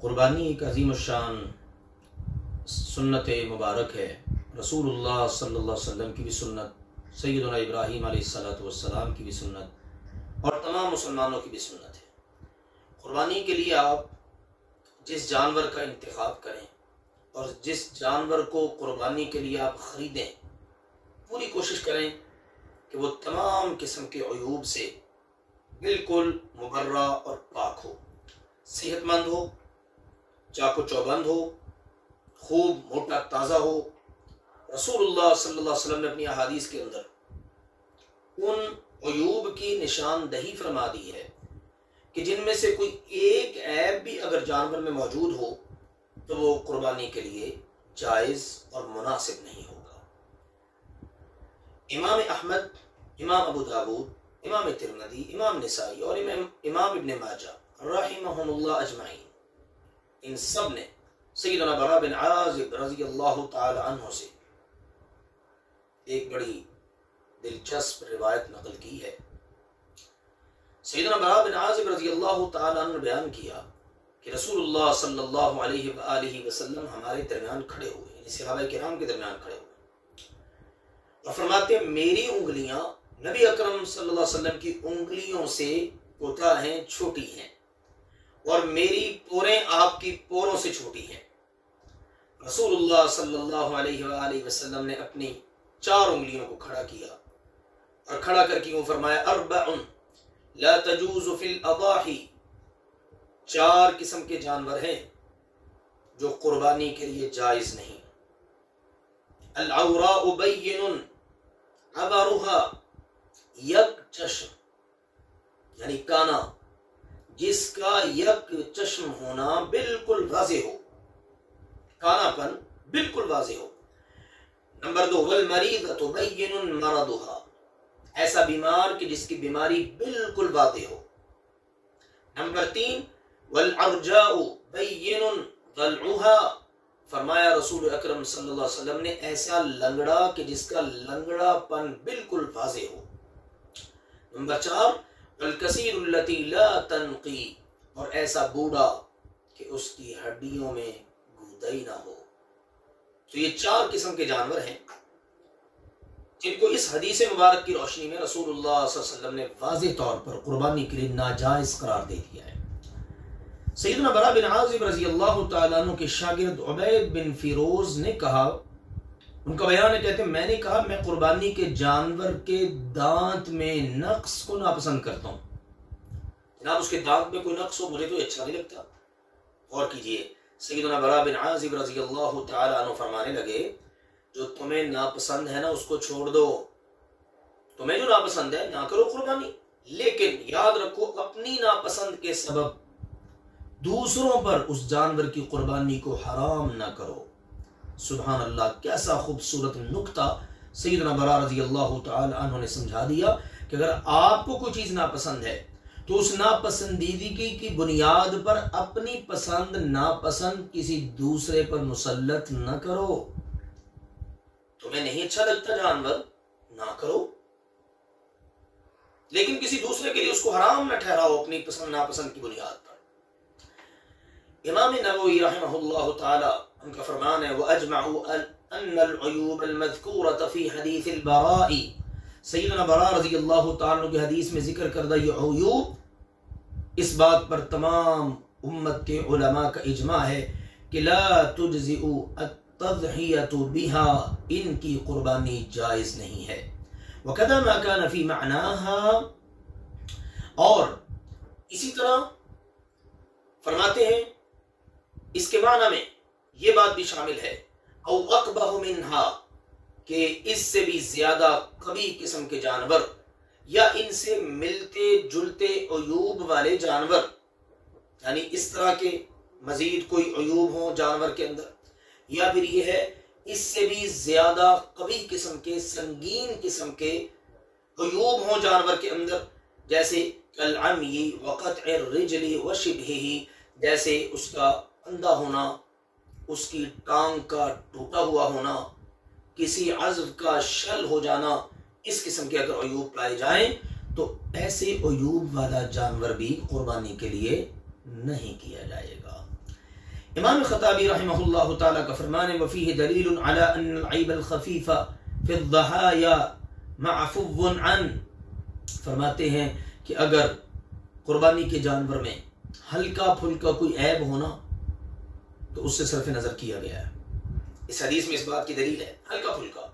قربانی ایک عظیم الشان سنت مبارک ہے۔ رسول اللہ صلی اللہ علیہ وسلم کی بھی سنت، سیدنا ابراہیم علیہ السلام کی بھی سنت، اور تمام مسلمانوں کی بھی سنت ہے۔ قربانی کے لیے آپ جس جانور کا انتخاب کریں اور جس جانور کو قربانی کے لیے آپ خریدیں، پوری کوشش کریں کہ وہ تمام قسم کے عیوب سے بالکل مبرہ اور پاک ہو، صحت مند ہو، چاق و چوبند ہو، خوب موٹا تازہ ہو۔ رسول اللہ صلی اللہ علیہ وسلم نے اپنی احادیث کے اندر ان عیوب کی نشاندہی فرما دی ہے کہ جن میں سے کوئی ایک عیب بھی اگر جانور میں موجود ہو تو وہ قربانی کے لیے جائز اور مناسب نہیں ہوگا۔ امام احمد، امام ابو داود، امام ترمذی، امام نسائی اور امام ابن ماجہ رحمہم اللہ اجمعین، ان سب نے سیدنا براء بن عازب رضی اللہ تعالی عنہ سے ایک بڑی دلچسپ روایت نقل کی ہے۔ سیدنا براء بن عازب رضی اللہ تعالی عنہ نے بیان کیا کہ رسول اللہ صلی اللہ علیہ وآلہ وسلم ہمارے درمیان کھڑے ہوئے، یعنی صحابہ کرام کے درمیان کھڑے ہوئے، اور فرماتے ہیں میری انگلیاں نبی اکرم صلی اللہ علیہ وسلم کی انگلیوں سے کوتاہ ہیں، چھوٹی ہیں، اور میری پوریں آپ کی پوروں سے چھوٹی ہیں۔ رسول اللہ صلی اللہ علیہ وآلہ وسلم نے اپنی 4 انگلیوں کو کھڑا کیا اور کھڑا کر کے وہ فرمایا اربع لا تجوز فی الاضاحی، 4 قسم کے جانور ہیں جو قربانی کے لیے جائز نہیں۔ العوراء بین عبرها، یک چشم یعنی کانا جس کا یک چشم ہونا بالکل واضح ہو، کانا پن بالکل واضح ہو۔ نمبر 2 والمریضۃ بین مرضها، ایسا بیمار کہ جس کی بیماری بالکل واضح ہو۔ نمبر 3 والعرجاء بین ضلعها، فرمایا رسول اکرم صلی اللہ علیہ وسلم نے ایسا لنگڑا کہ جس کا لنگڑا پن بالکل واضح ہو۔ نمبر 4 والکثیر التی لا تنقی، اور ایسا بوڑھا کہ اس کی ہڈیوں میں گودئی نہ ہو۔ تو یہ 4 قسم کے جانور ہیں جن کو اس حدیث مبارک کی روشنی میں رسول اللہ صلی اللہ علیہ وسلم نے واضح طور پر قربانی کے لیے ناجائز قرار دے دیا ہے۔ سیدنا براء بن عازب رضی اللہ تعالیٰ عنہ کے شاگرد عبید بن فیروز نے کہا، ان کا بیان ہے، کہتے ہیں میں نے کہا میں قربانی کے جانور کے دانت میں نقص کو ناپسند کرتا ہوں۔ جناب اس کے دانت میں کوئی نقص ہو مجھے تو اچھا نہیں لگتا۔ غور کیجئے، سیدنا براء بن عازب رضی اللہ تعالی عنہ فرمانے لگے جو تمہیں ناپسند ہے نا اس کو چھوڑ دو، تمہیں جو ناپسند ہے نہ کرو قربانی، لیکن یاد رکھو اپنی ناپسند کے سبب دوسروں پر اس جانور کی قربانی کو حرام نہ کرو۔ سبحان اللہ، کیسا خوبصورت نکتہ سیدنا براء رضی اللہ تعالی عنہ نے سمجھا دیا کہ اگر آپ کو کوئی چیز ناپسند ہے تو اس ناپسندیدگی کی بنیاد پر اپنی پسند ناپسند کسی دوسرے پر مسلط نہ کرو۔ تمہیں نہیں اچھا لگتا جانور، نہ کرو، لیکن کسی دوسرے کے لیے اس کو حرام نہ ٹھہراؤ اپنی پسند ناپسند کی بنیاد پر۔ امام نووی رحمہ اللہ تعالی ان کا فرمان ہے وَأَجْمَعُوا أَنَّ الْعُيُوبَ الْمَذْكُورَةَ فِي حَدِيثِ الْبَرَاءِ، سیدنا براء رضی اللہ تعالیٰ کی حدیث میں ذکر کردہ یہ عیوب، اس بات پر تمام امت کے علماء کا اجماع ہے کہ لا تجزئ التضحیۃ بها، ان کی قربانی جائز نہیں ہے۔ وَكَذَا مَا كَانَ فِي مَعْنَاهَا، اور اسی طرح فرماتے ہیں اس کے معنی میں یہ بات بھی شامل ہے او اقبح منہا، کہ اس سے بھی زیادہ قبیح قسم کے جانور یا ان سے ملتے جلتے عیوب والے جانور، یعنی اس طرح کے مزید کوئی عیوب ہوں جانور کے اندر، یا پھر یہ ہے اس سے بھی زیادہ قبیح قسم کے سنگین قسم کے عیوب ہوں جانور کے اندر، جیسے العمی وقطع الرجل وشبہہ، جیسے اس کا اندھا ہونا، اس کی ٹانگ کا ٹوٹا ہوا ہونا، کسی عضو کا شل ہو جانا، اس قسم کے اگر عیوب پائے جائیں تو ایسے عیوب والا جانور بھی قربانی کے لیے نہیں کیا جائے گا۔ امام خطابی رحمہ اللہ تعالیٰ کا فرمان ہے وفیہ دلیل علی ان العیب الخفیف فی الضحایا معفو عن، فرماتے ہیں کہ اگر قربانی کے جانور میں ہلکا پھلکا کوئی عیب ہونا تو اس سے صرف نظر کیا گیا ہے۔ اس حدیث میں اس بات کی دلیل ہے، ہلکا پھلکا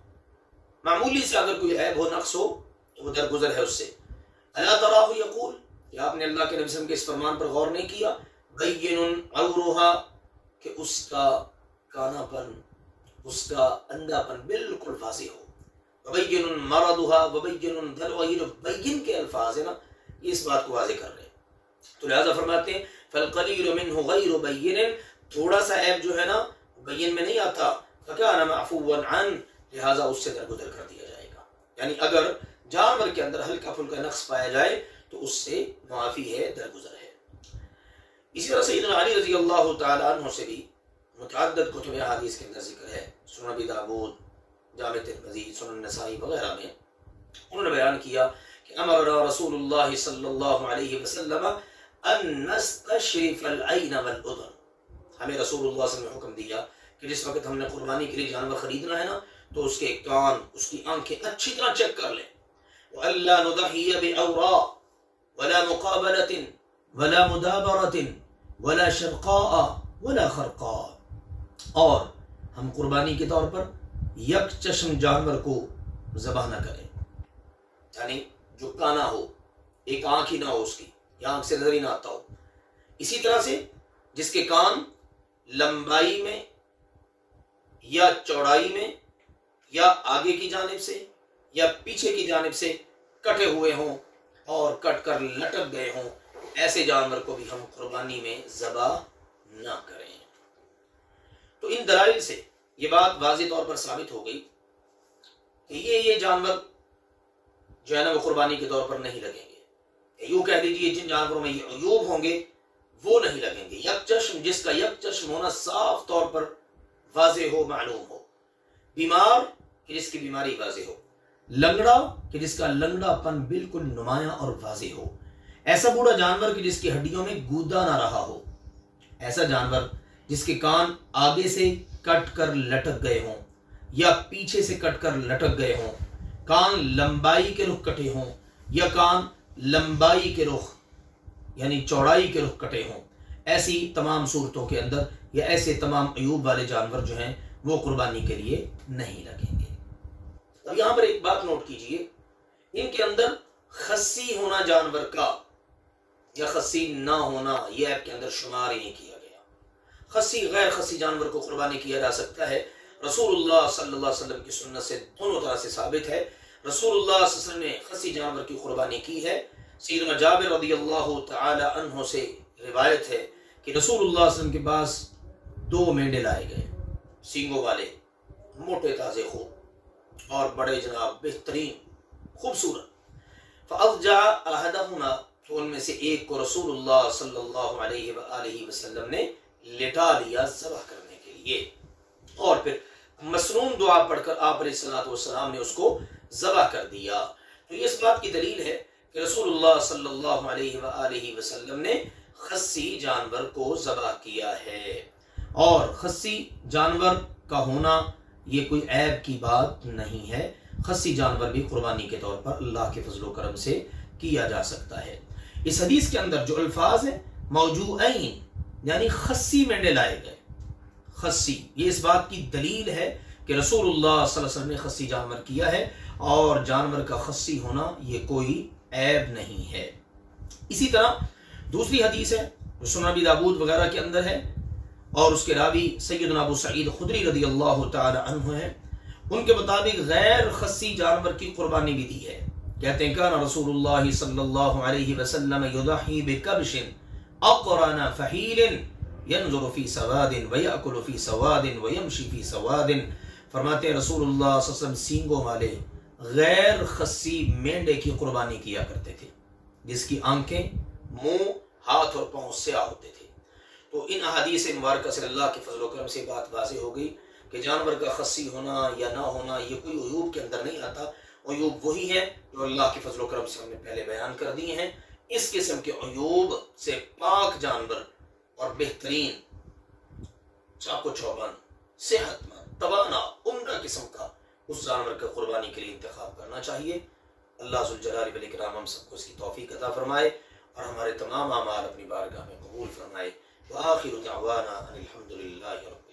معمولی سے اگر کوئی عیب ہو، نقص ہو تو وہ درگزر ہے اس سے۔ الا تراہ یقول، کہ آپ نے اللہ کے نبی صلی اللہ علیہ وسلم کے اس فرمان پر غور نہیں کیا، بین عورھا، کہ اس کا کانا پن، اس کا اندھا پن بالکل واضح ہو، وبین مرضھا وبین دلوہ، یہ جو بین کے الفاظ ہیں نا یہ اس بات کو واضح کر رہے ہیں۔ تو لہذا فرماتے ہیں فالقلیل منہ غیر بین، تھوڑا سا عیب جو ہے نا بین میں نہیں آتا، فکان معفوا عن، لہذا اس سے درگزر کر دیا جائے گا۔ یعنی اگر جانور کے اندر ہلکا پھلکا نقص پایا جائے تو اس سے معافی ہے، درگزر ہے۔ اسی طرح سیدنا علی رضی اللہ تعالیٰ عنہ سے بھی متعدد کتب احادیث کے اندر ذکر ہے، سنن ابی داؤد، جامع ترمذی، سنن نسائی وغیرہ میں انہوں نے بیان کیا کہ امرنا رسول اللہ صلی اللہ علیہ وسلم ان نستشرف العین والاذن، ہمیں رسول اللہ صلی اللہ علیہ وسلم نے حکم دیا کہ جس وقت ہم نے قربانی کے لیے جانور خریدنا ہے نا تو اس کے کان، اس کی آنکھیں اچھی طرح چیک کر لیں۔ وَأَلَّا نُضَحِيَ بِأَوْرَاءٍ وَلَا مُقَابَلَةٍ وَلَا مُدَابَرَةٍ وَلَا شَرْقَاءَ وَلَا خَرْقَاءَ، اور ہم قربانی کے طور پر یک چشم جانور کو ذبح نہ کریں، یعنی جو کانا ہو، ایک آنکھ ہی نہ ہو اس کی، یا آنکھ سے نظر ہی نہ آتا ہو۔ اسی طرح سے جس کے کان لمبائی میں یا چوڑائی میں یا آگے کی جانب سے یا پیچھے کی جانب سے کٹے ہوئے ہوں اور کٹ کر لٹک گئے ہوں، ایسے جانور کو بھی ہم قربانی میں ذبح نہ کریں۔ تو ان دلائل سے یہ بات واضح طور پر ثابت ہو گئی کہ یہ جانور جو ہے نا وہ قربانی کے طور پر نہیں لگیں گے۔ یوں کہہ دیجیے جن جانوروں میں یہ عیوب ہوں گے وہ نہیں لگیں گے۔ یک چشم، جس کا یک چشم ہونا صاف طور پر واضح ہو، معلوم ہو، بیمار کہ جس کی بیماری واضح ہو، لنگڑا کہ جس کا لنگڑا پن بالکل نمایاں اور واضح ہو، ایسا بوڑھا جانور کہ جس کی ہڈیوں میں گودا نہ رہا ہو، ایسا جانور جس کے کان آگے سے کٹ کر لٹک گئے ہوں یا پیچھے سے کٹ کر لٹک گئے ہوں، کان لمبائی کے رخ کٹے ہوں یا کان لمبائی کے رخ یعنی چوڑائی کے رخ کٹے ہوں، ایسی تمام صورتوں کے اندر یا ایسے تمام عیوب والے جانور جو ہیں وہ قربانی کے لیے نہیں لگیں گے۔ اب یہاں پر ایک بات نوٹ کیجئے، ان کے اندر خصی ہونا جانور کا یا خصی نہ ہونا یہ ایپ کے اندر شمار ہی نہیں کیا گیا۔ خصی غیر خصی جانور کو قربانی کیا جا سکتا ہے، رسول اللہ صلی اللہ علیہ وسلم کی سنت سے دونوں طرح سے ثابت ہے۔ رسول اللہ صلی اللہ علیہ وسلم نے خصی جانور کی قربانی کی ہے۔ سیدنا جابر رضی اللہ تعالی عنہ سے روایت ہے کہ رسول اللہ صلی اللہ علیہ وسلم کے پاس 2 مینڈے لائے گئے، سینگوں والے، موٹے تازے خوب اور بڑے جناب بہترین خوبصورت۔ فاضجع احدهما، تو ان میں سے ایک کو رسول اللہ صلی اللہ علیہ وآلہ وسلم نے لٹا لیا ذبح کرنے کے لیے، اور پھر مسنون دعا پڑھ کر آپ علیہ الصلوۃ والسلام نے اس کو ذبح کر دیا۔ تو یہ اس بات کی دلیل ہے کہ رسول اللہ صلی اللہ علیہ وآلہ وسلم نے خصی جانور کو ذبح کیا ہے، اور خصی جانور کا ہونا یہ کوئی عیب کی بات نہیں ہے۔ خصی جانور بھی قربانی کے طور پر اللہ کے فضل و کرم سے کیا جا سکتا ہے۔ اس حدیث کے اندر جو الفاظ ہیں موجوعین یعنی خصی مینڈے لائے گئے، خصی، یہ اس بات کی دلیل ہے کہ رسول اللہ صلی اللہ علیہ وسلم نے خصی جانور کیا ہے، اور جانور کا خصی ہونا یہ کوئی عیب نہیں ہے۔ اسی طرح دوسری حدیث ہے جو سنن ابی داؤد وغیرہ کے اندر ہے، اور اس کے راوی سیدنا ابو سعید خدری رضی اللہ تعالی عنہ ہیں۔ ان کے مطابق غیر خصی جانور کی قربانی بھی دی ہے۔ کہتے ہیں کان رسول اللہ صلی اللہ علیہ وسلم یضحی بکبش اقرن فحیل ینظر فی سواد ویأکل فی سواد ویمشی فی سواد، فرماتے ہیں رسول اللہ صلی اللہ علیہ وسلم سینگوں والے غیر خصی مینڈے کی قربانی کیا کرتے تھے، جس کی آنکھیں، منہ، ہاتھ اور پاؤں سیاہ ہوتے تھے۔ تو ان احادیث مبارکہ سے اللہ کے فضل و کرم سے بات واضح ہو گئی کہ جانور کا خصی ہونا یا نہ ہونا یہ کوئی عیوب کے اندر نہیں آتا۔ عیوب وہی ہے جو اللہ کے فضل و کرم سے ہم نے پہلے بیان کر دیے ہیں۔ اس قسم کے عیوب سے پاک جانور اور بہترین چاق و چوبند، صحت مند، توانا، عمدہ قسم کا اس جانور کا قربانی کے لیے انتخاب کرنا چاہیے۔ اللہ ذوالجلال والاکرام ہم سب کو اس کی توفیق عطا فرمائے اور ہمارے تمام اعمال اپنی بارگاہ میں قبول فرمائے۔ وآخر دعوانا ان الحمد للہ رب